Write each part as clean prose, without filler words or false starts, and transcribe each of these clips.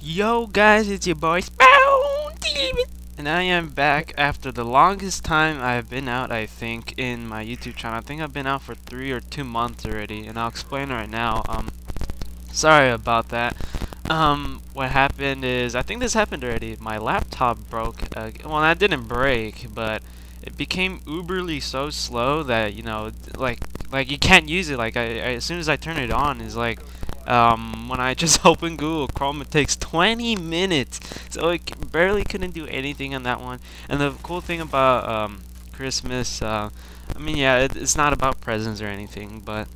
Yo guys, it's your boy Spawn, and I am back after the longest time I've been out, I think, in my YouTube channel. I think I've been out for 3 or 2 months already, and I'll explain right now. Sorry about that. What happened is, I think this happened already. My laptop broke. Well, that didn't break, but it became uberly so slow that, like you can't use it. Like, as soon as I turn it on, it's like, when I just open Google Chrome, it takes 20 minutes. So it barely couldn't do anything on that one. And the cool thing about, Christmas, I mean, yeah, it's not about presents or anything, but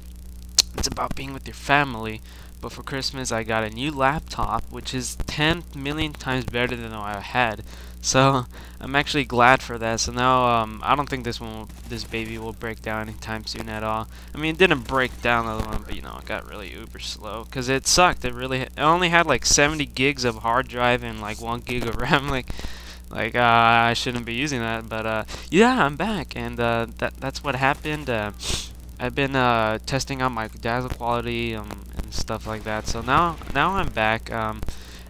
it's about being with your family. But for Christmas, I got a new laptop, which is 10 million times better than what I had. So I'm actually glad for that. So now, I don't think this baby will break down anytime soon at all. I mean, it didn't break down the other one, but it got really uber slow because it sucked. It only had like 70 gigs of hard drive and like 1 gig of RAM. I shouldn't be using that, but yeah, I'm back, and that's what happened. I've been testing out my dazzle quality and stuff like that. So now I'm back.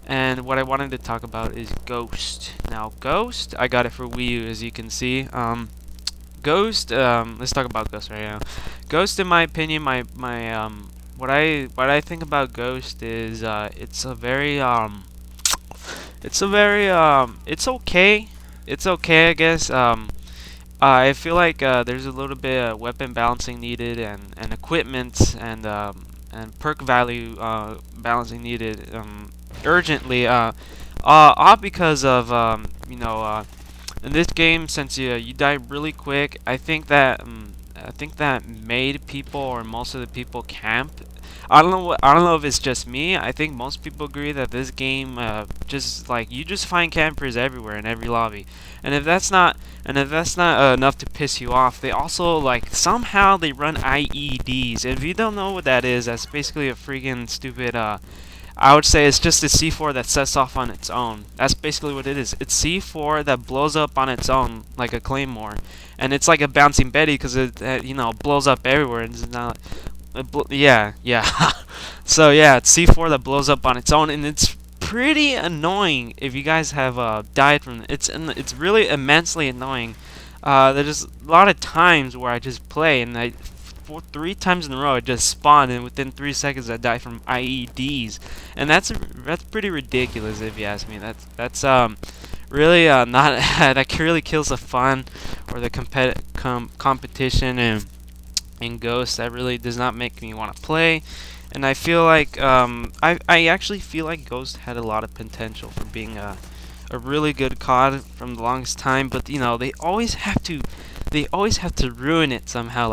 And what I wanted to talk about is Ghost. Now Ghost, I got it for Wii U, as you can see. Ghost. Let's talk about Ghost right now. Ghost, in my opinion, what I think about Ghost is it's okay. It's okay, I guess. I feel like there's a little bit of weapon balancing needed, and equipment, and perk value balancing needed urgently. All because of in this game, since you die really quick, I think that made people, or most of the people, camp. I don't know if it's just me. I think most people agree that this game, just like, you just find campers everywhere in every lobby. And if that's not enough to piss you off, they also, like, somehow they run IEDs. If you don't know what that is, that's basically a freaking stupid I would say it's just a C4 that sets off on its own. That's basically what it is. It's C4 that blows up on its own like a claymore, and it's like a bouncing Betty because it blows up everywhere. And it's not. Yeah. So yeah, it's C4 that blows up on its own, and it's pretty annoying if you guys have died from it. It's really immensely annoying. There's a lot of times where I just play and 3 times in a row I just spawned, and within 3 seconds I die from IEDs, and that's pretty ridiculous if you ask me. That's really not that really kills the fun or the competition in Ghost. That really does not make me want to play. And I feel like I actually feel like Ghost had a lot of potential for being a really good COD from the longest time, but they always have to ruin it somehow.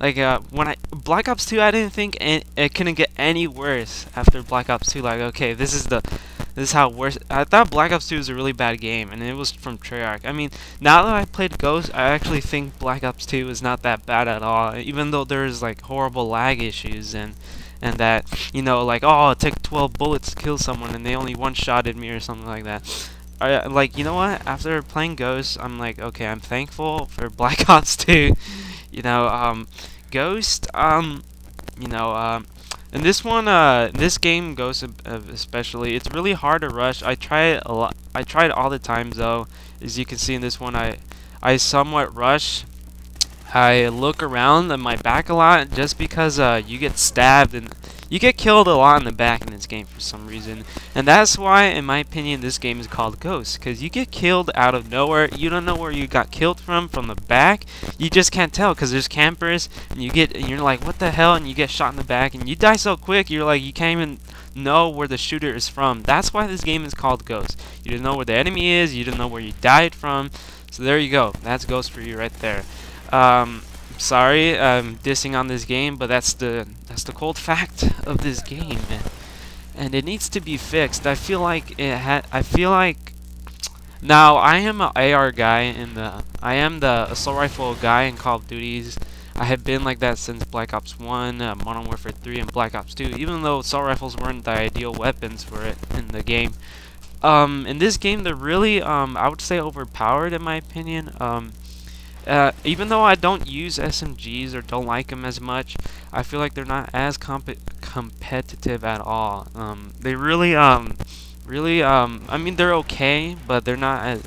When Black Ops 2, I didn't think it couldn't get any worse after Black Ops 2. Like, okay, this is how worse. I thought Black Ops 2 was a really bad game, and it was from Treyarch. I mean, now that I played Ghost, I actually think Black Ops 2 is not that bad at all, even though there's like horrible lag issues, and that, like, oh, it took 12 bullets to kill someone and they only one-shotted me or something like that. Like, you know what? After playing Ghost, I'm like, okay, I'm thankful for Black Ops 2. Ghost, in this game, Ghost especially, it's really hard to rush. I try it a lot. I try it all the times, though. As you can see in this one, I somewhat rush. I look around at my back a lot, just because you get stabbed and you get killed a lot in the back in this game for some reason. And that's why, in my opinion, this game is called Ghost, because you get killed out of nowhere. You don't know where you got killed from the back. You just can't tell because there's campers, and you're like, what the hell? And you get shot in the back, and you die so quick, you're like, you can't even know where the shooter is from. That's why this game is called Ghost. You don't know where the enemy is, you don't know where you died from. So there you go. That's Ghost for you right there. Sorry, I'm dissing on this game, but that's the cold fact of this game, and it needs to be fixed. I feel like now I am an AR guy I am the assault rifle guy in Call of Duties. I have been like that since Black Ops 1, Modern Warfare 3, and Black Ops 2, even though assault rifles weren't the ideal weapons for it in the game. In this game, they're really, I would say, overpowered in my opinion. Even though I don't use SMGs or don't like them as much, I feel like they're not as competitive at all. They really really, I mean, they're okay, but they're not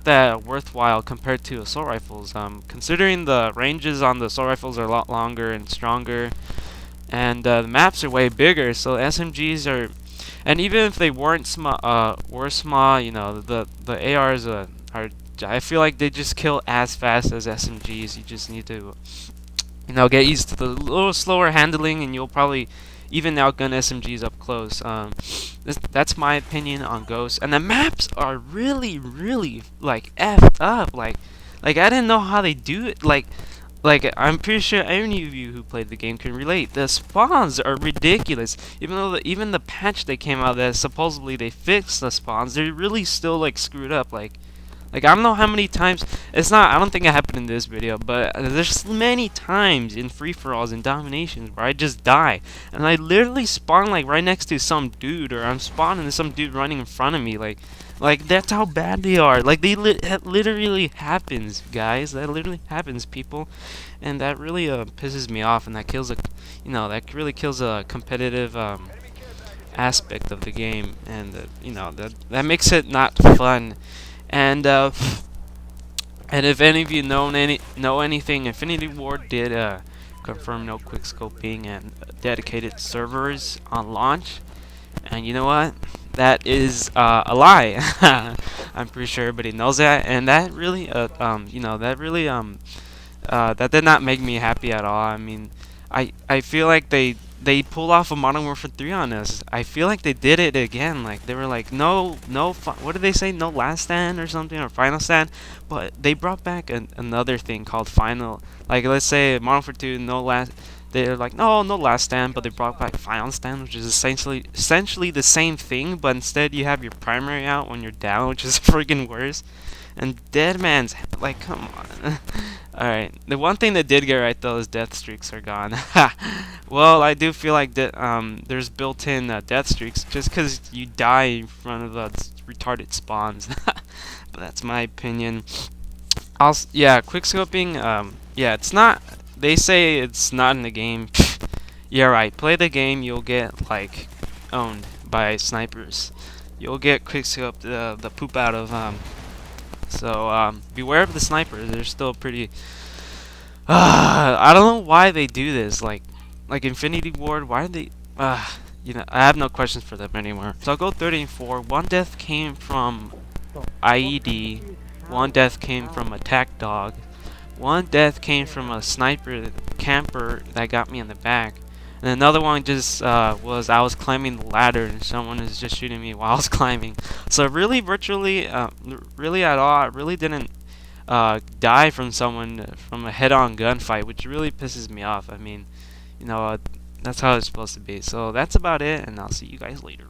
that worthwhile compared to assault rifles. Considering the ranges on the assault rifles are a lot longer and stronger, and the maps are way bigger, so SMGs are, and even if they were small, you know, the ARs are. I feel like they just kill as fast as SMGs. You just need to, you know, get used to the little slower handling, and you'll probably even outgun SMGs up close. That's my opinion on Ghost. And the maps are really, really like effed up. Like I didn't know how they do it. Like I'm pretty sure any of you who played the game can relate. The spawns are ridiculous. Even though even the patch they came out that supposedly they fixed the spawns, they're really still like screwed up. Like I don't know how many times. It's not. I don't think it happened in this video, but there's many times in free-for-alls and dominations where I just die, and I literally spawn like right next to some dude, or I'm spawning to some dude running in front of me. Like that's how bad they are. Like that literally happens, guys. That literally happens, people, and that really pisses me off, and that kills you know, that really kills a competitive aspect of the game, and you know, that makes it not fun. And and if any of you know anything, Infinity Ward did confirm no quickscoping and dedicated servers on launch. And you know what? That is a lie. I'm pretty sure everybody knows that, and that really you know, that really that did not make me happy at all. I mean, I feel like they pulled off a Modern Warfare 3 on us. I feel like they did it again. Like they were like, what did they say? No last stand or something, or final stand. But they brought back another thing called final. Like let's say Modern Warfare 2, no last. They're like, no last stand, but they brought back final stand, which is essentially the same thing, but instead you have your primary out when you're down, which is friggin' worse. And Deadman's like, come on. Alright, the one thing that did get right though is death streaks are gone. Well, I do feel like there's built-in death streaks just because you die in front of retarded spawns. But that's my opinion. Also, yeah, quickscoping. Yeah, it's not. They say it's not in the game. Yeah, right. Play the game, you'll get like owned by snipers. You'll get quickscoped the poop out of. So beware of the snipers. They're still pretty. I don't know why they do this. Like Infinity Ward. Why do they? You know, I have no questions for them anymore. So I'll go 34. One death came from IED. One death came from attack dog. One death came from a sniper camper that got me in the back. And another one just was I was climbing the ladder and someone was just shooting me while I was climbing. So really, virtually, really at all, I really didn't die from someone from a head-on gunfight, which really pisses me off. I mean, you know, that's how it's supposed to be. So that's about it, and I'll see you guys later.